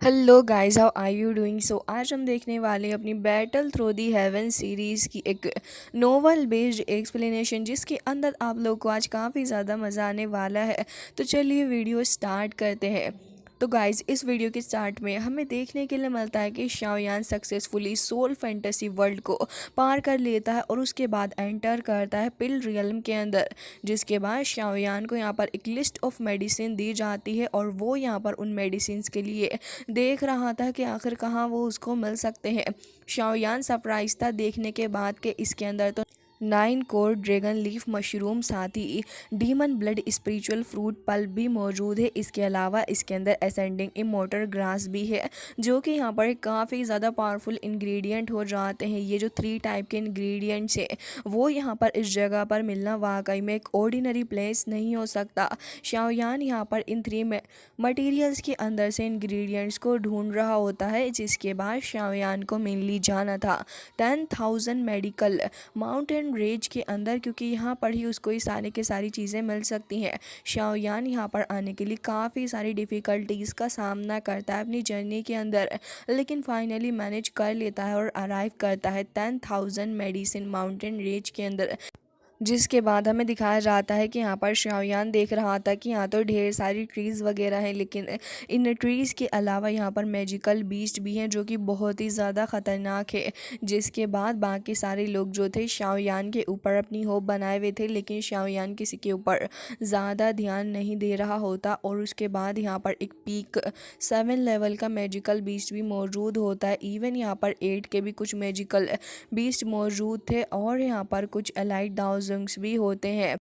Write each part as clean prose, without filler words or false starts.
Hello guys, how are you doing. आज हम देखने वाले हैं अपनी battle through the heaven series की एक नोवेल बेस्ड एक्सप्लेनेशन, जिसके अंदर आप लोग को आज काफ़ी ज़्यादा मज़ा आने वाला है। तो चलिए वीडियो स्टार्ट करते हैं। तो गाइस, इस वीडियो के स्टार्ट में हमें देखने के लिए मिलता है कि शाओयान सक्सेसफुली सोल फैंटेसी वर्ल्ड को पार कर लेता है और उसके बाद एंटर करता है पिल रियल्म के अंदर। जिसके बाद शाओयान को यहाँ पर एक लिस्ट ऑफ मेडिसिन दी जाती है और वो यहाँ पर उन मेडिसिन के लिए देख रहा था कि आखिर कहाँ वो उसको मिल सकते हैं। शाओयान सरप्राइज था देखने के बाद कि इसके अंदर तो 9 कोर ड्रैगन लीफ मशरूम, साथ ही demon blood spiritual fruit pulp भी मौजूद है। इसके अलावा इसके अंदर असेंडिंग इमोर्टल ग्रास भी है, जो कि यहाँ पर काफ़ी ज़्यादा पावरफुल इंग्रेडिएंट हो जाते हैं। ये जो 3 टाइप के इंग्रेडिएंट्स है वो यहाँ पर इस जगह पर मिलना वाकई में एक ऑर्डिनरी प्लेस नहीं हो सकता। शाओयान यहाँ पर इन 3 मटेरियल्स के अंदर से इंग्रेडिएंट्स को ढूंढ रहा होता है। जिसके बाद शाओयान को मेनली जाना था 10,000 मेडिकल माउंटेन रेंज के अंदर, क्योंकि यहाँ पर ही उसको ये सारे के सारी चीज़ें मिल सकती हैं। शाओयान यहाँ पर आने के लिए काफ़ी सारी डिफ़िकल्टीज़ का सामना करता है अपनी जर्नी के अंदर, लेकिन फाइनली मैनेज कर लेता है और अराइव करता है 10,000 मेडिसिन माउंटेन रेंज के अंदर। जिसके बाद हमें दिखाया जाता है कि यहाँ पर शाओयान देख रहा था कि यहाँ तो ढेर सारी ट्रीज़ वगैरह हैं, लेकिन इन ट्रीज़ के अलावा यहाँ पर मैजिकल बीस्ट भी हैं जो कि बहुत ही ज़्यादा ख़तरनाक है। जिसके बाद बाकी सारे लोग जो थे शाओयान के ऊपर अपनी होप बनाए हुए थे, लेकिन शाओयान किसी के ऊपर ज़्यादा ध्यान नहीं दे रहा होता। और उसके बाद यहाँ पर एक पीक 7 लेवल का मैजिकल बीस्ट भी मौजूद होता है। इवन यहाँ पर 8 के भी कुछ मैजिकल बीस्ट मौजूद थे और यहाँ पर कुछ एलाइट डाउजंग्स भी होते हैं।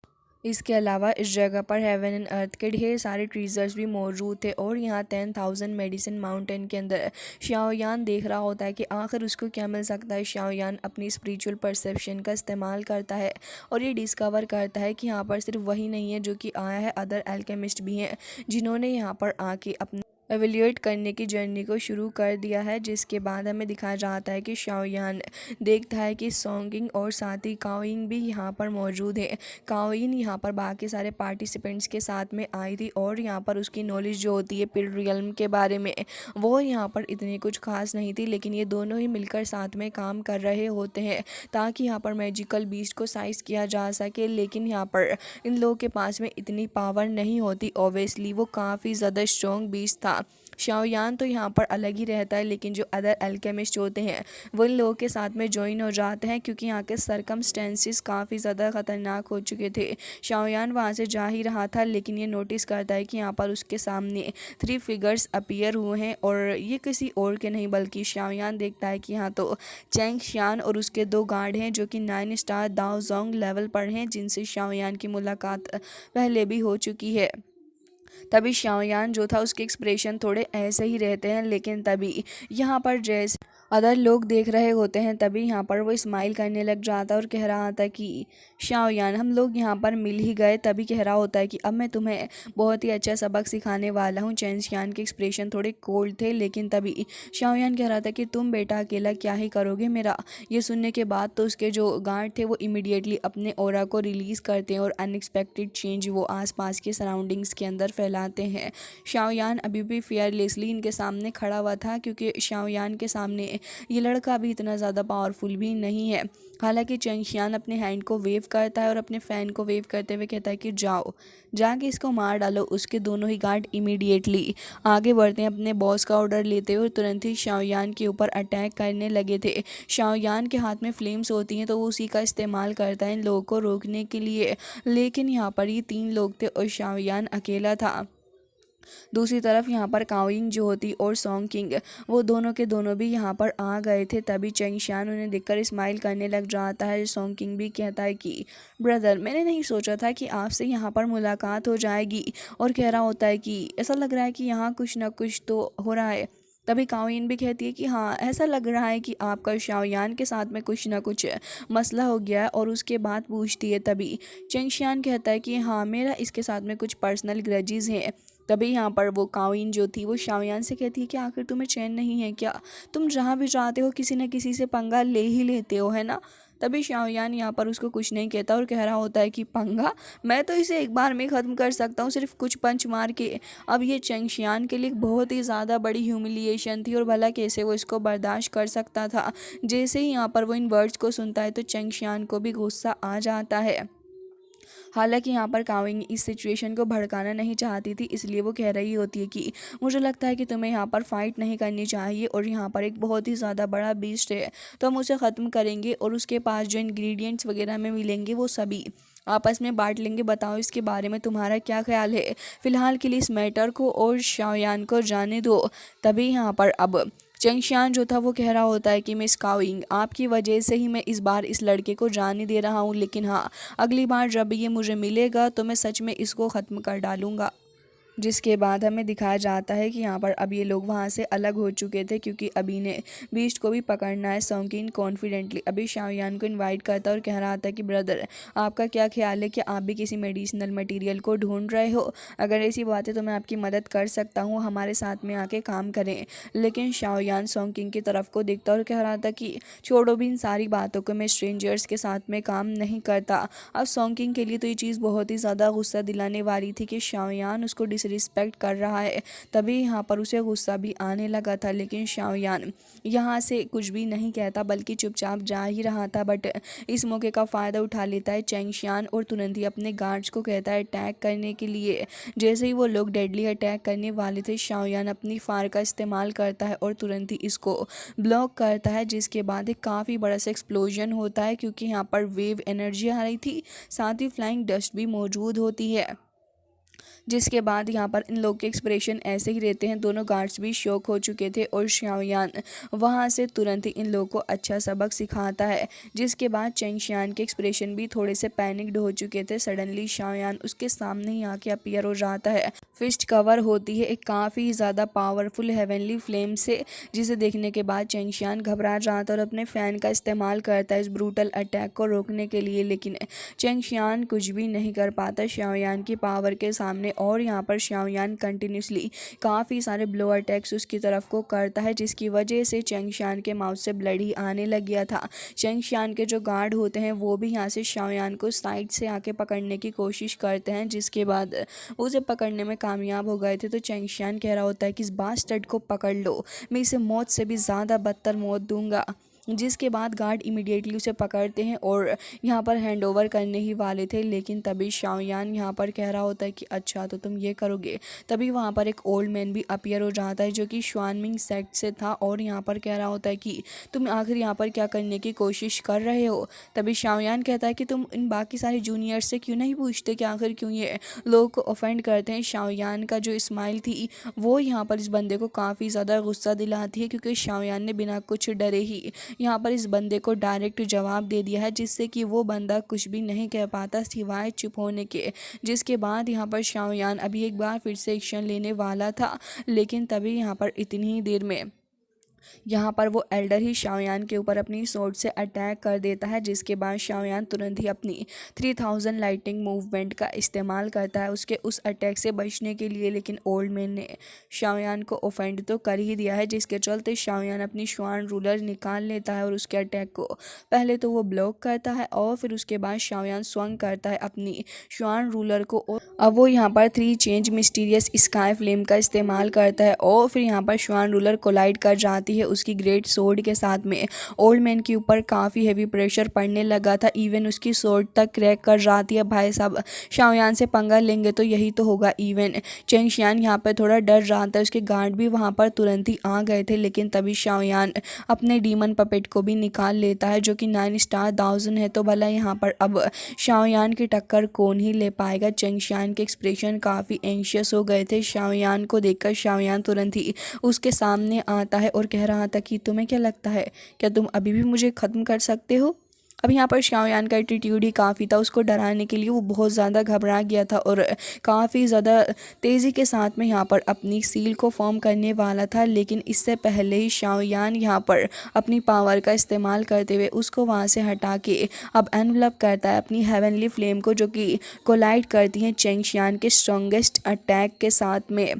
इसके अलावा इस जगह पर हेवन एंड अर्थ के ढेर सारे ट्रीजर्स भी मौजूद थे और यहाँ 10,000 मेडिसिन माउंटेन के अंदर शाओयान देख रहा होता है कि आखिर उसको क्या मिल सकता है। शाओयान अपनी स्पिरिचुअल परसेप्शन का इस्तेमाल करता है और ये डिस्कवर करता है कि यहाँ पर सिर्फ वही नहीं है जो कि आया है, अदर एल्केमिस्ट भी हैं जिन्होंने यहाँ पर आके अपने एवेल्यूएट करने की जर्नी को शुरू कर दिया है। जिसके बाद हमें दिखाया जाता है कि शाओयान देखता है कि सॉन्गिंग और साथ ही काओइंग भी यहाँ पर मौजूद है। काओइंग यहाँ पर बाकी सारे पार्टिसिपेंट्स के साथ में आई थी और यहाँ पर उसकी नॉलेज जो होती है पिल रियल्म के बारे में वो यहाँ पर इतनी कुछ खास नहीं थी, लेकिन ये दोनों ही मिलकर साथ में काम कर रहे होते हैं ताकि यहाँ पर मैजिकल बीस्ट को साइज किया जा सके। लेकिन यहाँ पर इन लोगों के पास में इतनी पावर नहीं होती, ऑब्वियसली वो काफ़ी ज़्यादा स्ट्रॉन्ग बीस्ट था। शाओयान तो यहाँ पर अलग ही रहता है, लेकिन जो अदर अल्केमिस्ट होते हैं वो इन लोगों के साथ में ज्वाइन हो जाते हैं, क्योंकि यहाँ के सरकमस्टेंसेस काफ़ी ज़्यादा ख़तरनाक हो चुके थे। शाओयान वहाँ से जा ही रहा था, लेकिन ये नोटिस करता है कि यहाँ पर उसके सामने 3 फिगर्स अपीयर हुए हैं और ये किसी और के नहीं बल्कि शाओयान देखता है कि यहाँ तो चैंग शियान और उसके 2 गार्ड हैं जो कि 9 स्टार दाओ जोंग लेवल पर हैं, जिनसे शाओयान की मुलाकात पहले भी हो चुकी है। तभी शाओयान जो था उसके एक्सप्रेशन थोड़े ऐसे ही रहते हैं, लेकिन तभी यहाँ पर जैसे अदर लोग देख रहे होते हैं तभी यहाँ पर वो स्माइल करने लग जाता है और कह रहा था कि शाओयान, हम लोग यहाँ पर मिल ही गए। तभी कह रहा होता है कि अब मैं तुम्हें बहुत ही अच्छा सबक सिखाने वाला हूँ। चैन शियान के एक्सप्रेशन थोड़े कोल्ड थे, लेकिन तभी शाओयान कह रहा था कि तुम बेटा अकेला क्या ही करोगे मेरा। ये सुनने के बाद तो उसके जो गार्ड थे वो इमीडिएटली अपने ऑरा को रिलीज़ करते हैं और अनएक्सपेक्टेड चेंज वो आसपास के सराउंडिंग्स के अंदर फैलाते हैं। शाओयान अभी भी फियरलेसली इनके सामने खड़ा हुआ था, क्योंकि शाओयान के सामने ये लड़का भी इतना ज़्यादा पावरफुल भी नहीं है। हालांकि चैंग शियान अपने हैंड को वेव करता है और अपने फ़ैन को वेव करते हुए कहता है कि जाओ जाके इसको मार डालो। उसके दोनों ही गार्ड इमीडिएटली आगे बढ़ते हैं अपने बॉस का ऑर्डर लेते हुए, तुरंत ही शाओयान के ऊपर अटैक करने लगे थे। शाओयान के हाथ में फ्लेम्स होती हैं तो वो उसी का इस्तेमाल करता है इन लोगों को रोकने के लिए, लेकिन यहाँ पर ये 3 लोग थे और शाओयान अकेला था। दूसरी तरफ यहाँ पर काओइंग जो होती और सॉन्ग किंग वो दोनों के दोनों भी यहाँ पर आ गए थे। तभी चैंग शियान उन्हें देखकर स्माइल करने लग जाता है। सॉन्ग किंग भी कहता है कि ब्रदर, मैंने नहीं सोचा था कि आपसे यहाँ पर मुलाकात हो जाएगी, और कह रहा होता है कि ऐसा लग रहा है कि यहाँ कुछ ना कुछ तो हो रहा है। तभी काओइन भी कहती है कि हाँ, ऐसा लग रहा है कि आपका शाओयान के साथ में कुछ ना कुछ मसला हो गया है, और उसके बाद पूछती है। तभी चैंग शियान कहता है कि हाँ, मेरा इसके साथ में कुछ पर्सनल ग्रजेस हैं, तभी यहाँ पर वो काविन जो थी वो शाओयान से कहती है कि आखिर तुम्हें चैन नहीं है क्या? तुम जहाँ भी जाते हो किसी न किसी से पंगा ले ही लेते हो, है ना? तभी शाओयान यहाँ पर उसको कुछ नहीं कहता और कह रहा होता है कि पंगा, मैं तो इसे एक बार में ख़त्म कर सकता हूँ सिर्फ कुछ पंच मार के। अब ये चेंगशियान के लिए बहुत ही ज़्यादा बड़ी ह्यूमिलिएशन थी और भला कैसे वो इसको बर्दाश्त कर सकता था। जैसे ही यहाँ पर वो इन वर्ड्स को सुनता है तो चेंगशियान को भी गुस्सा आ जाता है। हालांकि यहाँ पर काविंग इस सिचुएशन को भड़काना नहीं चाहती थी, इसलिए वो कह रही होती है कि मुझे लगता है कि तुम्हें यहाँ पर फाइट नहीं करनी चाहिए और यहाँ पर एक बहुत ही ज़्यादा बड़ा बीस्ट है, तो हम उसे ख़त्म करेंगे और उसके पास जो इंग्रेडिएंट्स वगैरह में मिलेंगे वो सभी आपस में बांट लेंगे। बताओ इसके बारे में तुम्हारा क्या ख्याल है? फिलहाल के लिए इस मैटर को और शाओयान को जाने दो। तभी यहाँ पर अब चंगशियान जो था वो कह रहा होता है कि मिस काविंग, आपकी वजह से ही मैं इस बार इस लड़के को जाने दे रहा हूँ, लेकिन हाँ, अगली बार जब ये मुझे मिलेगा तो मैं सच में इसको ख़त्म कर डालूँगा। जिसके बाद हमें दिखाया जाता है कि यहाँ पर अब ये लोग वहाँ से अलग हो चुके थे, क्योंकि अभी ने बीस्ट को भी पकड़ना है। सॉन्गिन कॉन्फिडेंटली अभी शाओयान को इनवाइट करता और कह रहा था कि ब्रदर, आपका क्या ख्याल है कि आप भी किसी मेडिसिनल मटेरियल को ढूंढ रहे हो? अगर ऐसी बात है तो मैं आपकी मदद कर सकता हूँ, हमारे साथ में आके काम करें। लेकिन शाओयान सॉन्गिन की तरफ को देखता और कह रहा था कि छोड़ो भी इन सारी बातों को, मैं स्ट्रेंजर्स के साथ में काम नहीं करता। अब सॉन्गिन के लिए तो ये चीज़ बहुत ही ज़्यादा गुस्सा दिलाने वाली थी कि शाओयान उसको डिसरिस्पेक्ट कर रहा है। तभी यहाँ पर उसे गुस्सा भी आने लगा था, लेकिन शाओयान यहाँ से कुछ भी नहीं कहता बल्कि चुपचाप जा ही रहा था। बट इस मौके का फ़ायदा उठा लेता है चेंगशियान और तुरंत ही अपने गार्ड्स को कहता है अटैक करने के लिए। जैसे ही वो लोग डेडली अटैक करने वाले थे, शाओयान अपनी फायर का इस्तेमाल करता है और तुरंत ही इसको ब्लॉक करता है, जिसके बाद एक काफ़ी बड़ा सा एक्सप्लोजन होता है, क्योंकि यहाँ पर वेव एनर्जी आ रही थी, साथ ही फ्लाइंग डस्ट भी मौजूद होती है। जिसके बाद यहाँ पर इन लोग के एक्सप्रेशन ऐसे ही रहते हैं। दोनों गार्ड्स भी शॉक हो चुके थे और शाओयान वहाँ से तुरंत ही इन लोगों को अच्छा सबक सिखाता है। जिसके बाद चेंगशियान के एक्सप्रेशन भी थोड़े से पैनिक्ड हो चुके थे। सडनली शाओयान उसके सामने ही आके अपीयर हो जाता है। फिस्ट कवर होती है एक काफ़ी ज़्यादा पावरफुल हेवनली फ्लेम से, जिसे देखने के बाद चेंगशियान घबरा जाता है और अपने फ़ैन का इस्तेमाल करता है इस ब्रूटल अटैक को रोकने के लिए, लेकिन चेंगशियान कुछ भी नहीं कर पाता शाओयान की पावर के सामने। और यहाँ पर शाओयान कंटिन्यूसली काफ़ी सारे ब्लो अटैक्स उसकी तरफ को करता है, जिसकी वजह से चेंगशियान के माउथ से ब्लड ही आने लग गया था। चेंगशियान के जो गार्ड होते हैं वो भी यहाँ से शाओयान को साइड से आके पकड़ने की कोशिश करते हैं, जिसके बाद उसे पकड़ने में कामयाब हो गए थे। तो चेंगशियान कह रहा होता है कि इस बास्टर्ड को पकड़ लो, मैं इसे मौत से भी ज़्यादा बदतर मौत दूंगा। जिसके बाद गार्ड इमीडिएटली उसे पकड़ते हैं और यहाँ पर हैंड ओवर करने ही वाले थे, लेकिन तभी शाओयान यहाँ पर कह रहा होता है कि अच्छा तो तुम ये करोगे। तभी वहाँ पर एक ओल्ड मैन भी अपीयर हो जाता है जो कि श्वानमिंग सेक्ट से था और यहाँ पर कह रहा होता है कि तुम आखिर यहाँ पर क्या करने की कोशिश कर रहे हो। तभी शाओयान कहता है कि तुम इन बाकी सारे जूनियर्स से क्यों नहीं पूछते कि आखिर क्यों ये लोग को ऑफेंड करते हैं। शाओयान का जो स्माइल थी वो यहाँ पर इस बंदे को काफ़ी ज़्यादा गुस्सा दिलाती है, क्योंकि शाओयान ने बिना कुछ डरे ही यहाँ पर इस बंदे को डायरेक्ट जवाब दे दिया है, जिससे कि वो बंदा कुछ भी नहीं कह पाता सिवाय चुप होने के। जिसके बाद यहाँ पर शाओयान अभी एक बार फिर से एक्शन लेने वाला था, लेकिन तभी यहाँ पर इतनी ही देर में यहाँ पर वो एल्डर ही शाओयान के ऊपर अपनी स्वॉर्ड से अटैक कर देता है। जिसके बाद शाओयान तुरंत ही अपनी 3000 लाइटिंग मूवमेंट का इस्तेमाल करता है उसके उस अटैक से बचने के लिए, लेकिन ओल्ड मैन ने शाओयान को ऑफेंड तो कर ही दिया है, जिसके चलते शाओयान अपनी श्वान रूलर निकाल लेता है और उसके अटैक को पहले तो वो ब्लॉक करता है और फिर उसके बाद शाओयान स्वंग करता है अपनी श्वान रूलर को। और अब वो यहाँ पर 3 चेंज मिस्टीरियस स्काई फ्लेम का इस्तेमाल करता है और फिर यहाँ पर श्वान रूलर कोलाइड कर जाती है उसकी ग्रेट सोर्ड के साथ में। ओल्ड मैन के ऊपर काफ़ी हैवी प्रेशर पड़ने लगा था, इवन उसकी सोर्ड तक क्रैक कर जाती है। भाई साहब शाओयान से पंगा लेंगे तो यही तो होगा। इवन चेंगशियान यहाँ पर थोड़ा डर रहा था, उसके गार्ड भी वहाँ पर तुरंत ही आ गए थे, लेकिन तभी शाओयान अपने डीमन पपेट को भी निकाल लेता है जो कि 9 स्टार 1000 है। तो भला यहाँ पर अब शाओयान की टक्कर कौन ही ले पाएगा। चेंगशियान के एक्सप्रेशन काफ़ी एंशियस हो गए थे। शाओयान को देखकर शाओयान तुरंत ही उसके सामने आता है और कह रहा था कि तुम्हें क्या लगता है, क्या तुम अभी भी मुझे ख़त्म कर सकते हो? अब यहाँ पर शाओयान का एटीट्यूड ही काफ़ी था, उसको डराने के लिए वो बहुत ज़्यादा घबरा गया था और काफ़ी ज़्यादा तेज़ी के साथ में यहाँ पर अपनी सील को फॉर्म करने वाला था। लेकिन इससे पहले ही शाओयान यहाँ पर अपनी पावर का इस्तेमाल करते हुए उसको वहाँ से हटा के अब एनवलप करता है अपनी हेवनली फ्लेम को, जो कि कोलाइड करती हैं चेंगशियान के स्ट्रॉन्गेस्ट अटैक के साथ में।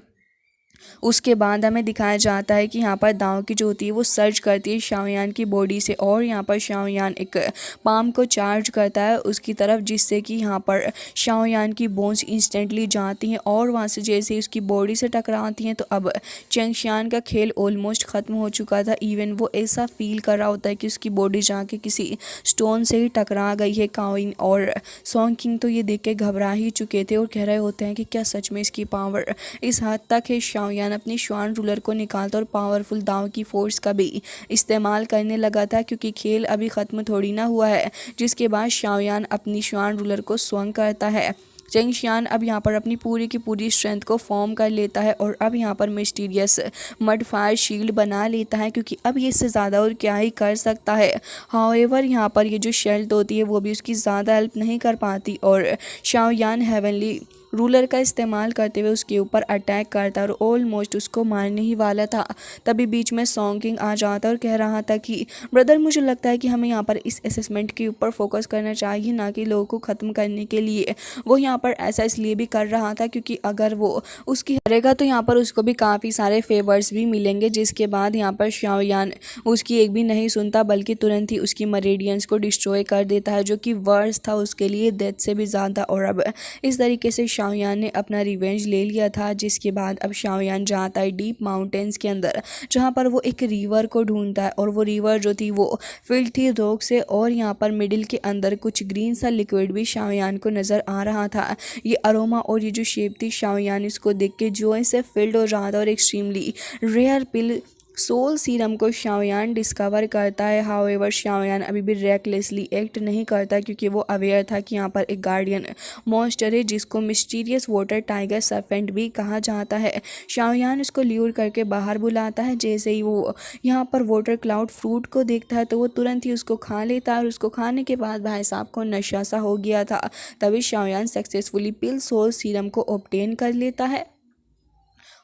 उसके बाद हमें दिखाया जाता है कि यहाँ पर दाव की जो होती है वो सर्च करती है शाओयान की बॉडी से और यहाँ पर शाओयान एक पाम को चार्ज करता है उसकी तरफ, जिससे कि यहाँ पर शाओयान की बोन्स इंस्टेंटली जाती हैं और वहाँ से जैसे ही उसकी बॉडी से टकराती हैं तो अब चेंगशियान का खेल ऑलमोस्ट ख़त्म हो चुका था। इवन वो ऐसा फील कर रहा होता है कि उसकी बॉडी जाके किसी स्टोन से ही टकरा गई है। काविन और सॉन्ग किंग तो ये देख के घबरा ही चुके थे और कह रहे होते हैं कि क्या सच में इसकी पावर इस हद तक है। शाओयान अपनी श्वान रूलर को निकालता और पावरफुल दाव की फोर्स का भी इस्तेमाल करने लगा था, क्योंकि खेल अभी ख़त्म थोड़ी ना हुआ है। जिसके बाद शाओयान अपनी श्वान रूलर को स्वंग करता है। चेंगशियान अब यहाँ पर अपनी पूरी की पूरी स्ट्रेंथ को फॉर्म कर लेता है और अब यहाँ पर मिस्टीरियस मड फायर शील्ड बना लेता है, क्योंकि अब ये इससे ज़्यादा और क्या ही कर सकता है। हाउएवर यहाँ पर ये जो शेल्ड होती है वो भी उसकी ज़्यादा हेल्प नहीं कर पाती और शाओयान हेवनली रूलर का इस्तेमाल करते हुए उसके ऊपर अटैक करता और ऑलमोस्ट उसको मारने ही वाला था। तभी बीच में सॉन्ग किंग आ जाता और कह रहा था कि ब्रदर, मुझे लगता है कि हमें यहाँ पर इस असेसमेंट के ऊपर फोकस करना चाहिए, ना कि लोगों को ख़त्म करने के लिए। वो यहाँ पर ऐसा इसलिए भी कर रहा था क्योंकि अगर वो उसकी हरेगा तो यहाँ पर उसको भी काफ़ी सारे फेवर्स भी मिलेंगे। जिसके बाद यहाँ पर शाओयान उसकी एक भी नहीं सुनता, बल्कि तुरंत ही उसकी मरेडियंस को डिस्ट्रॉय कर देता है, जो कि वर्स था उसके लिए डेथ से भी ज़्यादा। और अब इस तरीके से शाओयान ने अपना रिवेंज ले लिया था। जिसके बाद अब शाओयान जाता है डीप माउंटेन्स के अंदर, जहाँ पर वो एक रिवर को ढूंढता है और वो रिवर जो थी वो फिल्ड थी रॉक से और यहाँ पर मिडिल के अंदर कुछ ग्रीन सा लिक्विड भी शाओयान को नज़र आ रहा था। ये अरोमा और ये जो शेप थी, शाओयान इसको देख के जॉय से फिल्ड हो रहा था और एक्सट्रीमली रेयर पिल सोल सीरम को शाओयान डिस्कवर करता है। हाउएवर शाओयान अभी भी रेकलेसली एक्ट नहीं करता, क्योंकि वो अवेयर था कि यहाँ पर एक गार्डियन मॉन्स्टर है जिसको मिस्टीरियस वाटर टाइगर सर्पेंट भी कहा जाता है। शाओयान उसको ल्यूर करके बाहर बुलाता है। जैसे ही वो यहाँ पर वाटर क्लाउड फ्रूट को देखता है तो वो तुरंत ही उसको खा लेता है और उसको खाने के बाद भाई साहब को नशा सा हो गया था। तभी शाओयान सक्सेसफुली पिल सोल सीरम को ऑब्टेन कर लेता है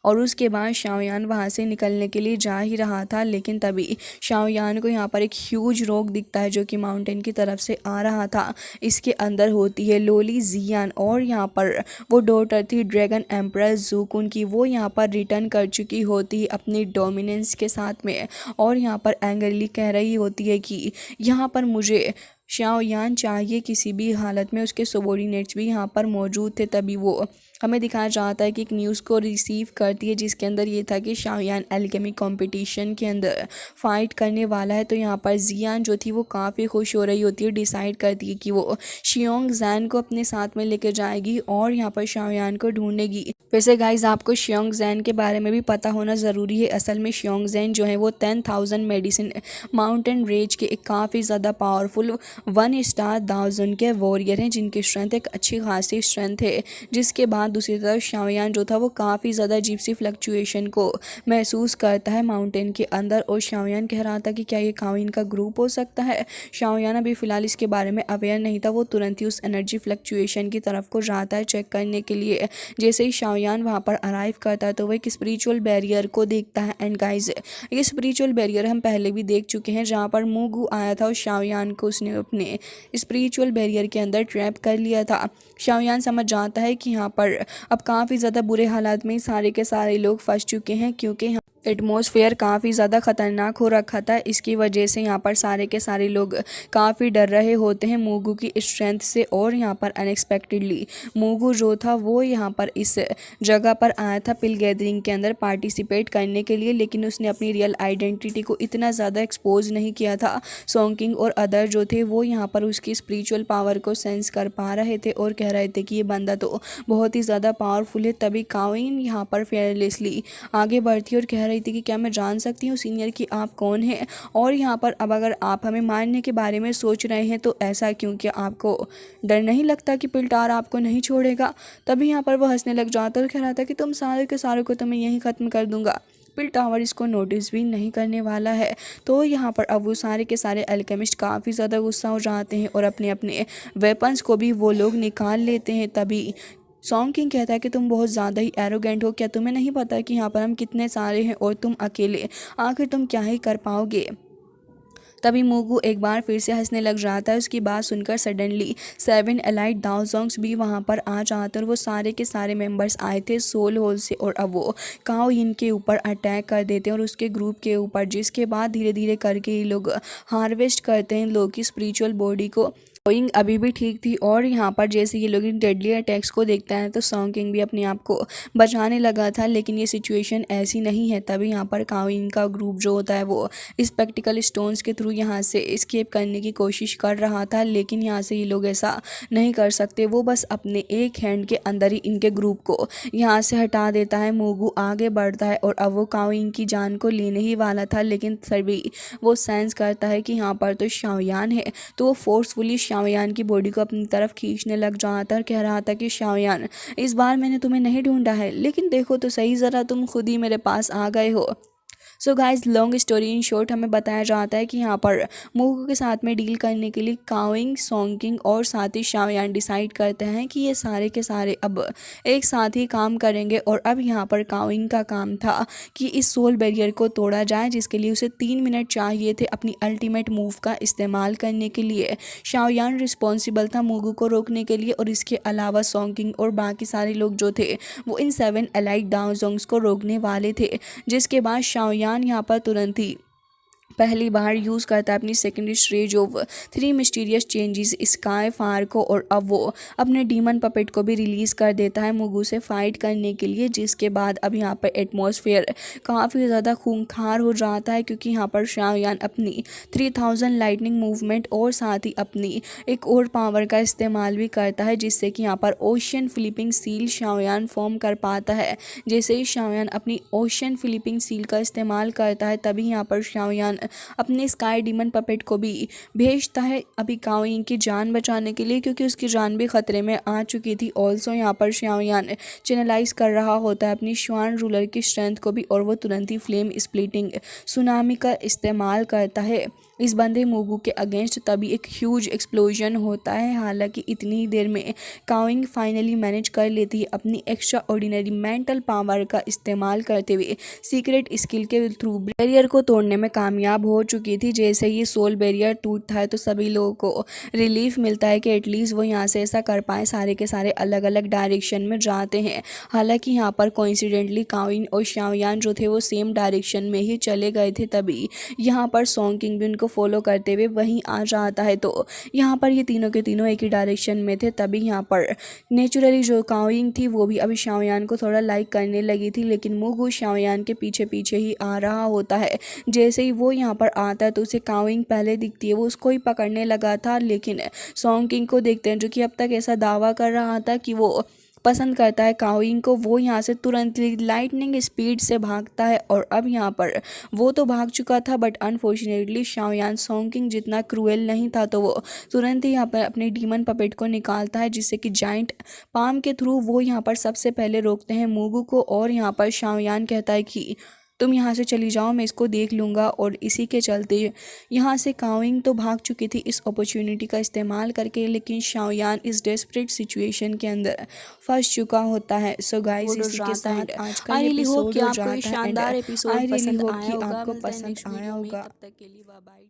और उसके बाद शाओयान वहाँ से निकलने के लिए जा ही रहा था। लेकिन तभी शाओयान को यहाँ पर एक ह्यूज रॉक दिखता है जो कि माउंटेन की तरफ से आ रहा था। इसके अंदर होती है लोली जियान और यहाँ पर वो डॉटर थी ड्रैगन एम्प्रेस जूकुन की। वो यहाँ पर रिटर्न कर चुकी होती है अपनी डोमिनेंस के साथ में और यहाँ पर एंग्रली कह रही होती है कि यहाँ पर मुझे शाओयान चाहिए किसी भी हालत में। उसके सबॉर्डिनेट्स भी यहाँ पर मौजूद थे। तभी वो हमें दिखाया जाता है कि एक न्यूज़ को रिसीव करती है जिसके अंदर ये था कि शाओयान एल्केमी कंपटीशन के अंदर फाइट करने वाला है। तो यहाँ पर जियान जो थी वो काफ़ी खुश हो रही होती है, डिसाइड करती है कि वो शियोंग जैन को अपने साथ में लेकर जाएगी और यहाँ पर शाओयान को ढूंढेगी। वैसे गाइज आपको शियोंग जैन के बारे में भी पता होना ज़रूरी है। असल में शियोंग जैन जो है वो 10,000 मेडिसिन माउंटेन रेंज के एक काफ़ी ज़्यादा पावरफुल 1 स्टार दावजुन के वॉरियर हैं, जिनकी स्ट्रेंथ एक अच्छी खासी स्ट्रेंथ है। जिसके बाद दूसरी तरफ शाओयान जो था वो काफ़ी ज़्यादा जिप्सी फ्लक्चुएशन को महसूस करता है माउंटेन के अंदर और शाओयान कह रहा था कि क्या ये काविन का ग्रुप हो सकता है। शाओयान अभी फ़िलहाल इसके बारे में अवेयर नहीं था, वो तुरंत ही उस एनर्जी फ्लक्चुएशन की तरफ को जाता है चेक करने के लिए। जैसे ही शाओयान वहाँ पर अराइव करता है तो वह एक स्पिरिचुअल बैरियर को देखता है। एंड गाइज ये स्पिरिचुअल बैरियर हम पहले भी देख चुके हैं, जहाँ पर मूगू आया था और शाओयान को उसने अपने स्पिरिचुअल बैरियर के अंदर ट्रैप कर लिया था। शाओयान समझ जाता है कि यहाँ पर अब काफ़ी ज़्यादा बुरे हालात में सारे के सारे लोग फंस चुके हैं, क्योंकि एटमॉस्फेयर काफ़ी ज़्यादा ख़तरनाक हो रखा था। इसकी वजह से यहाँ पर सारे के सारे लोग काफ़ी डर रहे होते हैं मूगू की स्ट्रेंथ से। और यहाँ पर अनएक्सपेक्टेडली मूगू जो था वो यहाँ पर इस जगह पर आया था पिल गैदरिंग के अंदर पार्टिसिपेट करने के लिए, लेकिन उसने अपनी रियल आइडेंटिटी को इतना ज़्यादा एक्सपोज नहीं किया था। सॉन्ग किंग और अदर जो थे वो यहाँ पर उसकी स्पिरिचुअल पावर को सेंस कर पा रहे थे और कह रहे थे कि ये बंदा तो बहुत ही ज़्यादा पावरफुल है। तभी काविन यहाँ पर फेयरलेसली आगे बढ़ती और कह रही थी कि क्या मैं जान सकती हूँ सीनियर कि आप कौन हैं, और यहाँ पर अब अगर आप हमें मारने के बारे में सोच रहे हैं तो ऐसा क्यों, कि आपको डर नहीं लगता कि पिल्टार आपको नहीं छोड़ेगा। तभी यहाँ पर वो हंसने लग जाता और कह रहा था कि तुम सारे के सारे को तो मैं यहीं ख़त्म कर दूंगा। स्पिल टावर इसको नोटिस भी नहीं करने वाला है। तो यहाँ पर अब वो सारे के सारे अल्केमिस्ट काफ़ी ज़्यादा गुस्सा हो जाते हैं और अपने अपने वेपन्स को भी वो लोग निकाल लेते हैं। तभी सॉन्ग किंग कहता है कि तुम बहुत ज़्यादा ही एरोगेंट हो, क्या तुम्हें नहीं पता कि यहाँ पर हम कितने सारे हैं और तुम अकेले आखिर तुम क्या ही कर पाओगे। तभी मुगु एक बार फिर से हंसने लग जाता है। उसकी बात सुनकर सडनली 7 एलाइट दाओजोंग्स भी वहाँ पर आ जाते हैं और वो सारे के सारे मेंबर्स आए थे सोल होल से और अब वो काओ यिन के ऊपर अटैक कर देते हैं और उसके ग्रुप के ऊपर, जिसके बाद धीरे धीरे करके ये लोग हार्वेस्ट करते हैं लोग की स्पिरिचुअल बॉडी को। सोइंग अभी भी ठीक थी और यहाँ पर जैसे ये लोग इन डेडली अटैक्स को देखता है तो सॉन्ग किंग भी अपने आप को बचाने लगा था, लेकिन ये सिचुएशन ऐसी नहीं है। तभी यहाँ पर काओइंग का ग्रुप जो होता है वो स्पेक्टिकल स्टोन्स के थ्रू यहाँ से एस्केप करने की कोशिश कर रहा था, लेकिन यहाँ से ये लोग ऐसा नहीं कर सकते। वो बस अपने एक हैंड के अंदर ही इनके ग्रुप को यहाँ से हटा देता है। मोगू आगे बढ़ता है और अब वो काओइंग की जान को लेने ही वाला था, लेकिन तभी वो सेंस करता है कि यहाँ पर तो शाओयान है। तो वो फोर्सफुली शाओयान की बॉडी को अपनी तरफ खींचने लग जाता और कह रहा था कि शाओयान, इस बार मैंने तुम्हें नहीं ढूंढा है, लेकिन देखो तो सही ज़रा, तुम खुद ही मेरे पास आ गए हो। So guys, long story in short हमें बताया जाता है कि यहाँ पर मुगु के साथ में डील करने के लिए काओइंग, सॉन्ग किंग और साथ ही शाओयान डिसाइड करते हैं कि ये सारे के सारे अब एक साथ ही काम करेंगे। और अब यहाँ पर काओइंग का काम था कि इस सोल बैरियर को तोड़ा जाए, जिसके लिए उसे 3 मिनट चाहिए थे अपनी अल्टीमेट मूव का इस्तेमाल करने के लिए। शाओयान रिस्पॉन्सिबल था मुगु को रोकने के लिए और इसके अलावा सॉन्ग किंग और बाकी सारे लोग जो थे वो इन 7 एलाइट दाओजोंग्स को रोकने वाले थे। जिसके बाद शाओयान यहाँ पर तुरंत ही पहली बार यूज़ करता है अपनी secondary stage of 3 mysterious changes sky fire को, और अब वो अपने डीमन पपेट को भी रिलीज़ कर देता है मुगु से फाइट करने के लिए। जिसके बाद अब यहाँ पर एटमॉस्फेयर काफ़ी ज़्यादा खूंखार हो जाता है, क्योंकि यहाँ पर शाओयान अपनी 3000 लाइटनिंग मूवमेंट और साथ ही अपनी एक और पावर का इस्तेमाल भी करता है, जिससे कि यहाँ पर ओशियन फ्लिपिंग सील शाओयान फॉर्म कर पाता है। जैसे ही शाओयान अपनी ओशियन फ्लिपिंग सील का इस्तेमाल करता है, तभी यहाँ पर शाओयान अपने स्काई डीमन पपेट को भी भेजता है अभी काओइंग की जान बचाने के लिए, क्योंकि उसकी जान भी खतरे में आ चुकी थी। ऑल्सो यहाँ पर शाओयान चैनलाइज कर रहा होता है अपनी श्वान रूलर की स्ट्रेंथ को भी, और वो तुरंत ही फ्लेम स्प्लिटिंग सुनामी का इस्तेमाल करता है इस बंदे मुगु के अगेंस्ट। तभी एक ह्यूज एक्सप्लोजन होता है। हालांकि इतनी ही देर में काओइंग फाइनली मैनेज कर लेती है अपनी एक्स्ट्रा ऑर्डिनरी मेंटल पावर का इस्तेमाल करते हुए सीक्रेट स्किल के थ्रू बैरियर को तोड़ने में कामयाब हो चुकी थी। जैसे ही सोल बैरियर टूटता है तो सभी लोगों को रिलीफ मिलता है कि एटलीस्ट वो यहाँ से ऐसा कर पाए। सारे के सारे अलग अलग डायरेक्शन में जाते हैं। हालांकि यहाँ पर कोइंसिडेंटली काओइंग और शाओयान जो थे वो सेम डायरेक्शन में ही चले गए थे। तभी यहाँ पर सॉन्ग किंग भी उनको फॉलो करते हुए वहीं आ जाता है। तो यहाँ पर ये तीनों के तीनों एक ही डायरेक्शन में थे। तभी यहाँ पर नेचुरली जो काओइंग थी वो भी अभी शाओयान को थोड़ा लाइक करने लगी थी, लेकिन मुगु शाओयान के पीछे पीछे ही आ रहा होता है। जैसे ही वो यहाँ पर आता है तो उसे काओइंग पहले दिखती है, वो उसको ही पकड़ने लगा था, लेकिन सॉन्ग किंग को देखते हैं जो कि अब तक ऐसा दावा कर रहा था कि वो पसंद करता है काओइंग को। वो यहाँ से तुरंत लाइटनिंग स्पीड से भागता है और अब यहाँ पर वो तो भाग चुका था, बट अनफॉर्चुनेटली शाओयान सॉन्ग किंग जितना क्रूएल नहीं था, तो वो तुरंत ही यहाँ पर अपने डीमन पपेट को निकालता है, जिससे कि जाइंट पाम के थ्रू वो यहाँ पर सबसे पहले रोकते हैं मुगु को। और यहाँ पर शाओयान कहता है कि तुम यहाँ से चली जाओ, मैं इसको देख लूँगा। और इसी के चलते यहाँ से काओइंग तो भाग चुकी थी इस अपॉर्चुनिटी का इस्तेमाल करके, लेकिन शाओयान इस डेस्परेट सिचुएशन के अंदर फंस चुका होता है। सो गाइस, इसी के साथ आज का ये एपिसोड हो जाता है। आई रियली होप कि आपको पसंद आया होगा। तब तक के लिए बाय बाय।